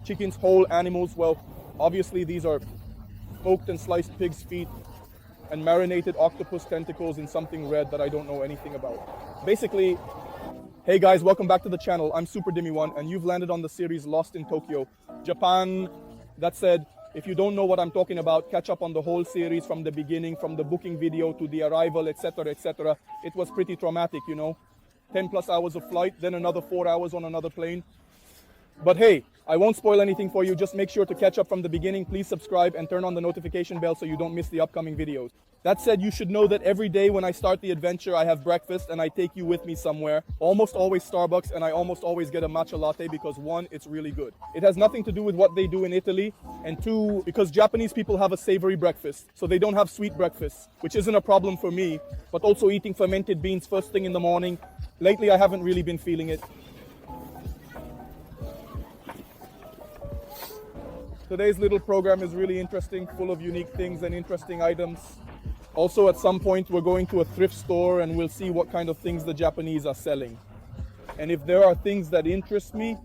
chickens, whole animals. Well, obviously these are smoked and sliced pig's feet and marinated octopus tentacles in something red that I don't know anything about. Basically, hey guys, welcome back to the channel. I'm Super Dimi1 and you've landed on the series Lost in Tokyo, Japan. That said, if you don't know what I'm talking about, catch up on the whole series from the beginning, from the booking video to the arrival, etc., etc. It was pretty traumatic, you know. 10 plus hours of flight, then another 4 hours on another plane. But hey, I won't spoil anything for you. Just make sure to catch up from the beginning. Please subscribe and turn on the notification bell so you don't miss the upcoming videos. That said, you should know that every day when I start the adventure, I have breakfast and I take you with me somewhere. Almost always Starbucks, and I almost always get a matcha latte because one, it's really good. It has nothing to do with what they do in Italy, and two, because Japanese people have a savory breakfast, so they don't have sweet breakfast, which isn't a problem for me, but also eating fermented beans first thing in the morning. Lately, I haven't really been feeling it. Today's little program is really interesting, full of unique things and interesting items. Also, at some point, we're going to a thrift store and we'll see what kind of things the Japanese are selling. And if there are things that interest me,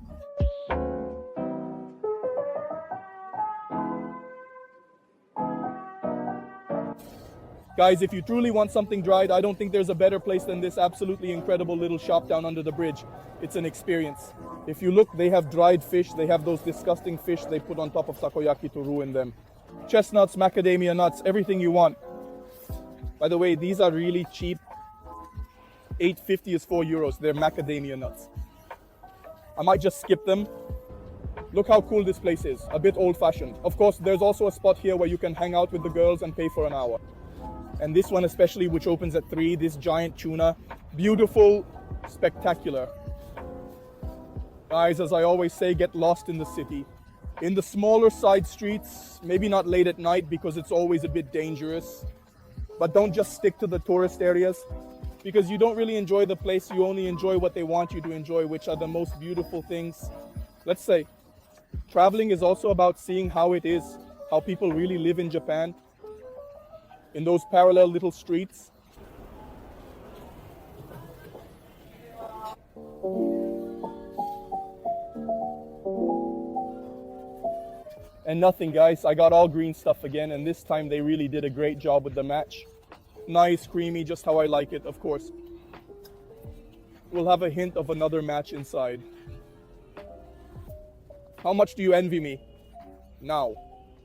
guys, if you truly want something dried, I don't think there's a better place than this absolutely incredible little shop down under the bridge. It's an experience. If you look, they have dried fish. They have those disgusting fish they put on top of takoyaki to ruin them. Chestnuts, macadamia nuts, everything you want. By the way, these are really cheap. $8.50 is €4. They're macadamia nuts. I might just skip them. Look how cool this place is. A bit old-fashioned. Of course, there's also a spot here where you can hang out with the girls and pay for an hour. And this one especially, which opens at 3, this giant tuna. Beautiful, spectacular. Guys, as I always say, get lost in the city. In the smaller side streets, maybe not late at night because it's always a bit dangerous. But don't just stick to the tourist areas because you don't really enjoy the place. You only enjoy what they want you to enjoy, which are the most beautiful things. Let's say, traveling is also about seeing how it is, how people really live in Japan, in those parallel little streets. And nothing, guys, I got all green stuff again, and this time they really did a great job with the match. Nice, creamy, just how I like it, of course. We'll have a hint of another match inside. How much do you envy me? Now,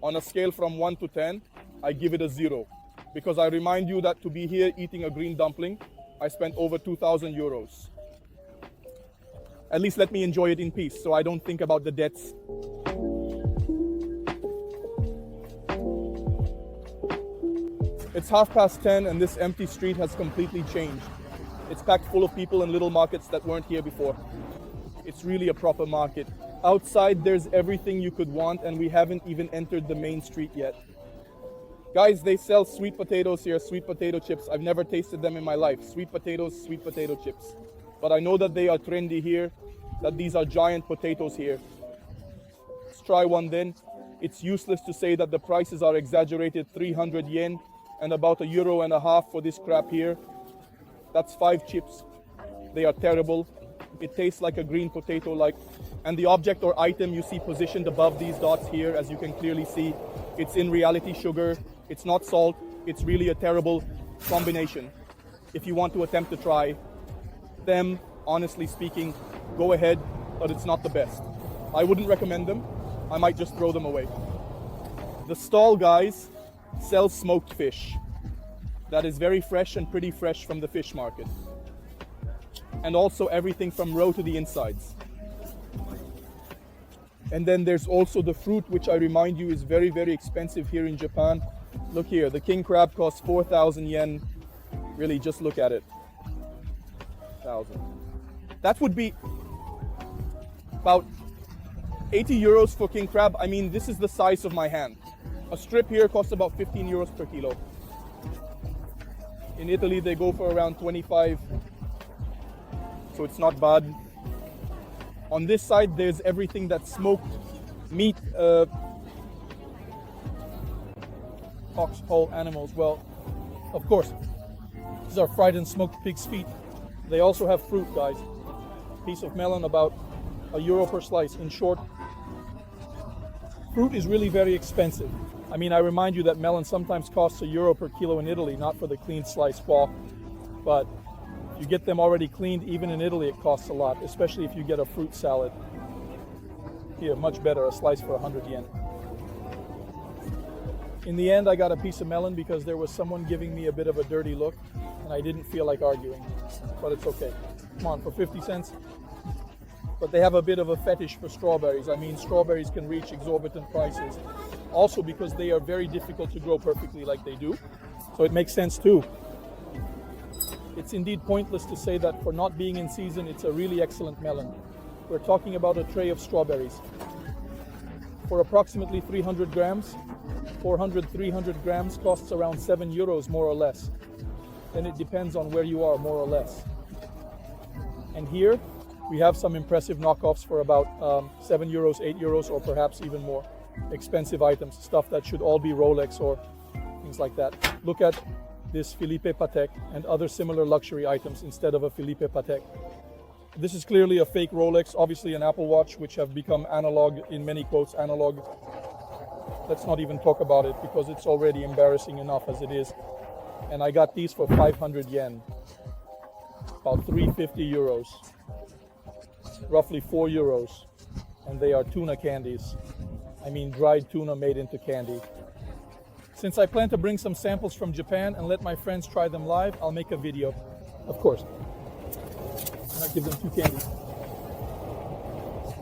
on a scale from 1 to 10, I give it a 0. Because I remind you that to be here eating a green dumpling, I spent over €2,000. At least let me enjoy it in peace so I don't think about the debts. It's 10:30 and this empty street has completely changed. It's packed full of people in little markets that weren't here before. It's really a proper market. Outside there's everything you could want and we haven't even entered the main street yet. Guys, they sell sweet potatoes here, sweet potato chips. I've never tasted them in my life. Sweet potatoes, sweet potato chips. But I know that they are trendy here, that these are giant potatoes here. Let's try one then. It's useless to say that the prices are exaggerated, 300 yen. And about €1.50 for this crap here. That's 5 chips. They are terrible. It tastes like a green potato and the object or item you see positioned above these dots here, as you can clearly see, it's in reality sugar. It's not salt. It's really a terrible combination. If you want to attempt to try them, honestly speaking, go ahead, but it's not the best. I wouldn't recommend them. I might just throw them away. The stall, guys, sells smoked fish that is very fresh and pretty fresh from the fish market, and also everything from roe to the insides. And then there's also the fruit, which I remind you is very, very expensive here in Japan. Look here, the king crab costs 4,000 yen. Really, just look at it. 1,000. That would be about 80 euros for king crab. I mean, this is the size of my hand. A strip here costs about 15 euros per kilo. In Italy, they go for around 25, so it's not bad. On this side, there's everything that's smoked meat, whole animals. Well, of course, these are fried and smoked pig's feet. They also have fruit, guys. Piece of melon, about €1 per slice. In short, Fruit is really very expensive. I mean, I remind you that melon sometimes costs €1 per kilo in Italy, not for the cleaned slice raw, but if you get them already cleaned, even in Italy it costs a lot, especially if you get a fruit salad. Here, much better, a slice for 100 yen. In the end, I got a piece of melon because there was someone giving me a bit of a dirty look, and I didn't feel like arguing, but it's okay. Come on, for 50 cents. But they have a bit of a fetish for strawberries. I mean, strawberries can reach exorbitant prices. Also because they are very difficult to grow perfectly like they do. So it makes sense too. It's indeed pointless to say that for not being in season, it's a really excellent melon. We're talking about a tray of strawberries. For approximately 300 grams, 300 grams costs around €7 more or less. Then it depends on where you are, more or less. And here, we have some impressive knockoffs for about €7, €8, or perhaps even more. Expensive items, stuff that should all be Rolex or things like that. Look at this Philippe Patek and other similar luxury items instead of a Philippe Patek. This is clearly a fake Rolex, obviously an Apple Watch, which have become analog, in many quotes, analog. Let's not even talk about it because it's already embarrassing enough as it is. And I got these for 500 yen, about €350. Roughly €4, and they are tuna candies. I mean dried tuna made into candy. Since I plan to bring some samples from Japan and let my friends try them live, I'll make a video, of course. And I'll give them 2 candies.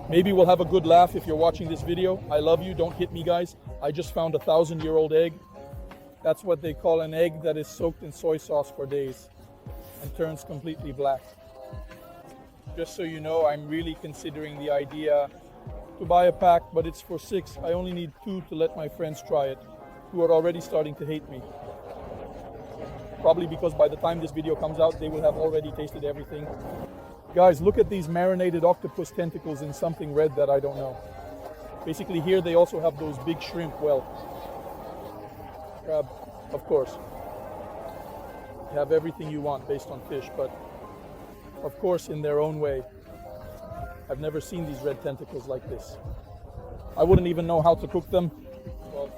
Maybe we'll have a good laugh if you're watching this video. I love you, don't hit me guys. I just found a 1,000-year-old egg. That's what they call an egg that is soaked in soy sauce for days and turns completely black. Just so you know, I'm really considering the idea to buy a pack, but it's for 6. I only need 2 to let my friends try it, who are already starting to hate me. Probably because by the time this video comes out, they will have already tasted everything. Guys, look at these marinated octopus tentacles in something red that I don't know. Basically here they also have those big shrimp. Well, crab, of course. You have everything you want based on fish, but of course in their own way. I've never seen these red tentacles like this. I wouldn't even know how to cook them. Well,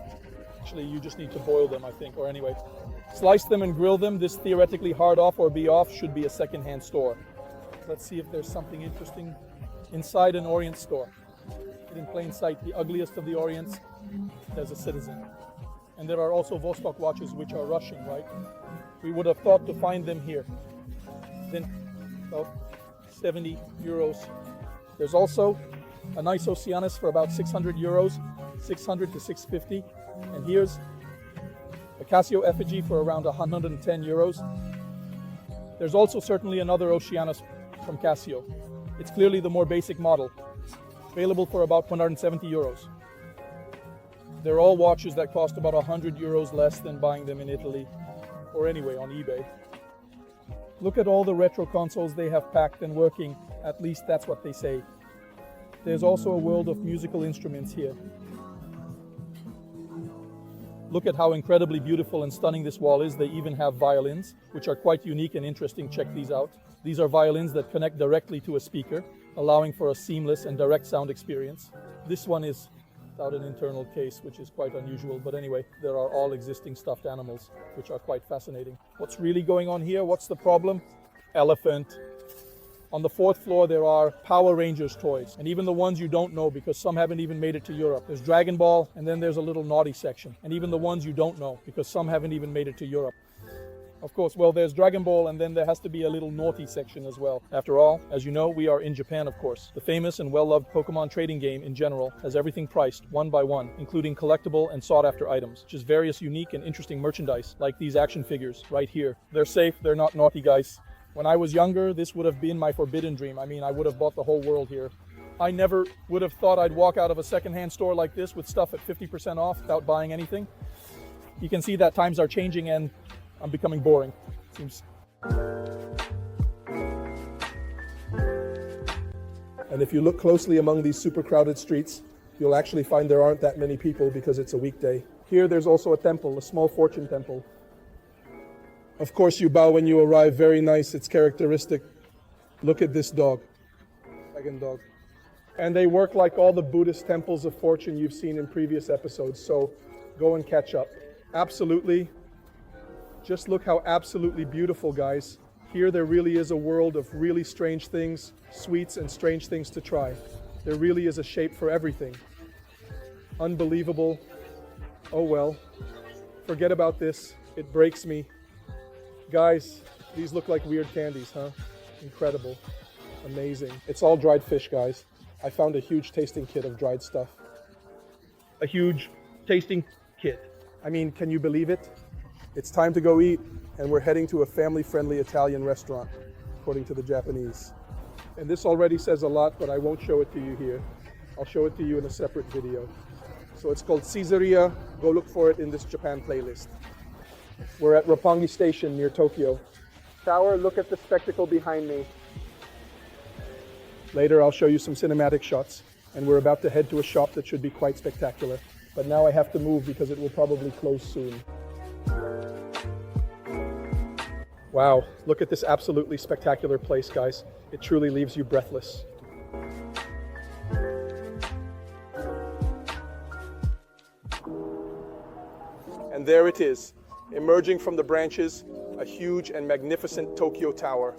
actually you just need to boil them, I think, or anyway. Slice them and grill them. This theoretically hard off or be off should be a secondhand store. Let's see if there's something interesting inside an Orient store. In plain sight, the ugliest of the Orients, there's a Citizen. And there are also Vostok watches which are Russian, right? We would have thought to find them here. Then about €70. There's also a nice Oceanus for about €600, 600 to 650. And here's a Casio effigy for around €110. There's also certainly another Oceanus from Casio. It's clearly the more basic model, available for about €170. They're all watches that cost about €100 less than buying them in Italy, or anyway on eBay. Look at all the retro consoles they have packed and working, at least that's what they say. There's also a world of musical instruments here. Look at how incredibly beautiful and stunning this wall is. They even have violins, which are quite unique and interesting. Check these out. These are violins that connect directly to a speaker, allowing for a seamless and direct sound experience. This one is without an internal case, which is quite unusual. But anyway, there are all existing stuffed animals, which are quite fascinating. What's really going on here? What's the problem? Elephant. On the 4th floor, there are Power Rangers toys, and even the ones you don't know because some haven't even made it to Europe. There's Dragon Ball, and then there's a little naughty section, and even the ones you don't know because some haven't even made it to Europe. Of course, well, there's Dragon Ball, and then there has to be a little naughty section as well. After all, as you know, we are in Japan, of course. The famous and well-loved Pokemon trading game in general has everything priced one by one, including collectible and sought-after items, which is various unique and interesting merchandise, like these action figures right here. They're safe, they're not naughty, guys. When I was younger, this would have been my forbidden dream. I mean, I would have bought the whole world here. I never would have thought I'd walk out of a secondhand store like this with stuff at 50% off without buying anything. You can see that times are changing and I'm becoming boring, it seems. And if you look closely among these super crowded streets, you'll actually find there aren't that many people because it's a weekday. Here there's also a temple, a small fortune temple. Of course you bow when you arrive, very nice, it's characteristic. Look at this dog, dragon dog. And they work like all the Buddhist temples of fortune you've seen in previous episodes, so go and catch up. Absolutely. Just look how absolutely beautiful, guys. Here there really is a world of really strange things, sweets and strange things to try. There really is a shape for everything. Unbelievable. Oh well. Forget about this. It breaks me. Guys, these look like weird candies, huh? Incredible. Amazing. It's all dried fish, guys. I found a huge tasting kit of dried stuff. A huge tasting kit. I mean, can you believe it? It's time to go eat, and we're heading to a family-friendly Italian restaurant, according to the Japanese. And this already says a lot, but I won't show it to you here. I'll show it to you in a separate video. So it's called Caesarea. Go look for it in this Japan playlist. We're at Roppongi Station near Tokyo. Tower, look at the spectacle behind me. Later I'll show you some cinematic shots, and we're about to head to a shop that should be quite spectacular. But now I have to move because it will probably close soon. Wow, look at this absolutely spectacular place, guys. It truly leaves you breathless. And there it is, emerging from the branches, a huge and magnificent Tokyo Tower.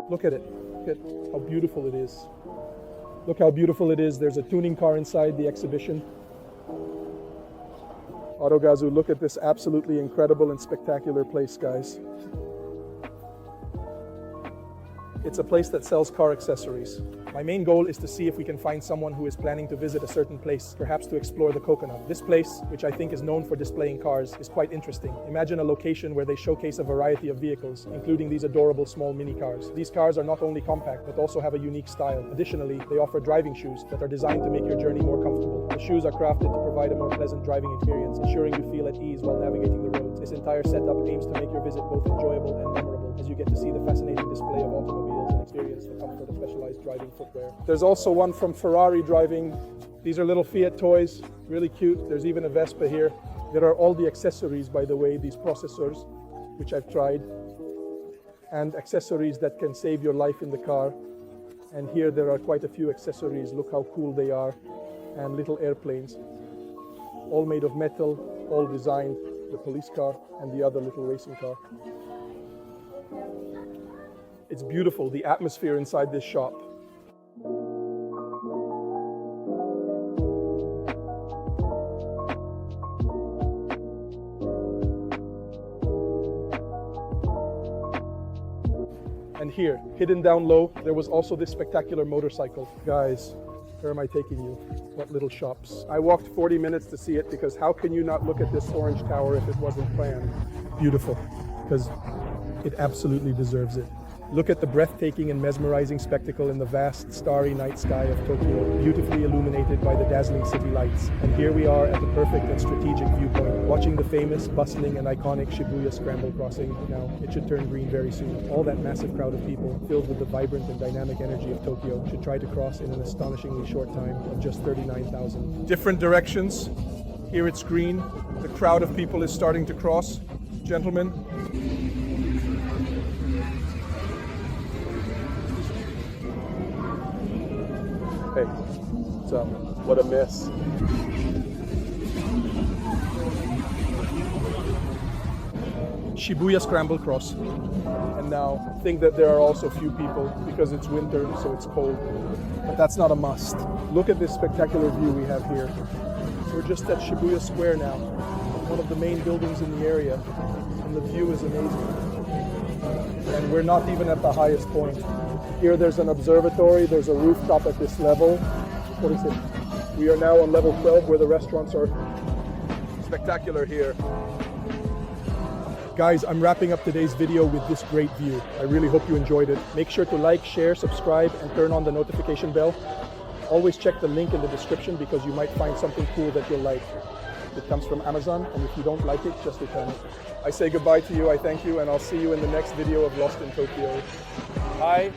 Look at it. Look at how beautiful it is. Look how beautiful it is. There's a tuning car inside the exhibition. Autogazu, look at this absolutely incredible and spectacular place, guys. It's a place that sells car accessories. My main goal is to see if we can find someone who is planning to visit a certain place, perhaps to explore the coconut. This place, which I think is known for displaying cars, is quite interesting. Imagine a location where they showcase a variety of vehicles, including these adorable small mini cars. These cars are not only compact, but also have a unique style. Additionally, they offer driving shoes that are designed to make your journey more comfortable. The shoes are crafted to provide a more pleasant driving experience, ensuring you feel at ease while navigating the roads. This entire setup aims to make your visit both enjoyable and memorable, as you get to see the fascinating display of automobiles and experience the comfort of specialized driving footwear. There's also one from Ferrari driving. These are little Fiat toys, really cute. There's even a Vespa here. There are all the accessories, by the way, these processors, which I've tried, and accessories that can save your life in the car. And here there are quite a few accessories. Look how cool they are. And little airplanes, all made of metal, all designed, the police car and the other little racing car. It's beautiful, the atmosphere inside this shop. And here, hidden down low, there was also this spectacular motorcycle. Guys, where am I taking you? What little shops? I walked 40 minutes to see it because how can you not look at this orange tower if it wasn't planned? Beautiful, because it absolutely deserves it. Look at the breathtaking and mesmerizing spectacle in the vast, starry night sky of Tokyo, beautifully illuminated by the dazzling city lights. And here we are at the perfect and strategic viewpoint, watching the famous, bustling, and iconic Shibuya Scramble crossing. Now, it should turn green very soon. All that massive crowd of people, filled with the vibrant and dynamic energy of Tokyo, should try to cross in an astonishingly short time of just 39,000. Different directions. Here it's green. The crowd of people is starting to cross. Gentlemen. Hey, what's up? What a mess. Shibuya Scramble Cross. And now, I think that there are also few people because it's winter, so it's cold. But that's not a must. Look at this spectacular view we have here. We're just at Shibuya Square now, one of the main buildings in the area, and the view is amazing. And we're not even at the highest point. Here there's an observatory, there's a rooftop at this level. What is it? We are now on level 12 where the restaurants are. Spectacular here. Guys, I'm wrapping up today's video with this great view. I really hope you enjoyed it. Make sure to like, share, subscribe, and turn on the notification bell. Always check the link in the description because you might find something cool that you'll like. It comes from Amazon, and if you don't like it, just return it. I say goodbye to you, I thank you, and I'll see you in the next video of Lost in Tokyo. Bye.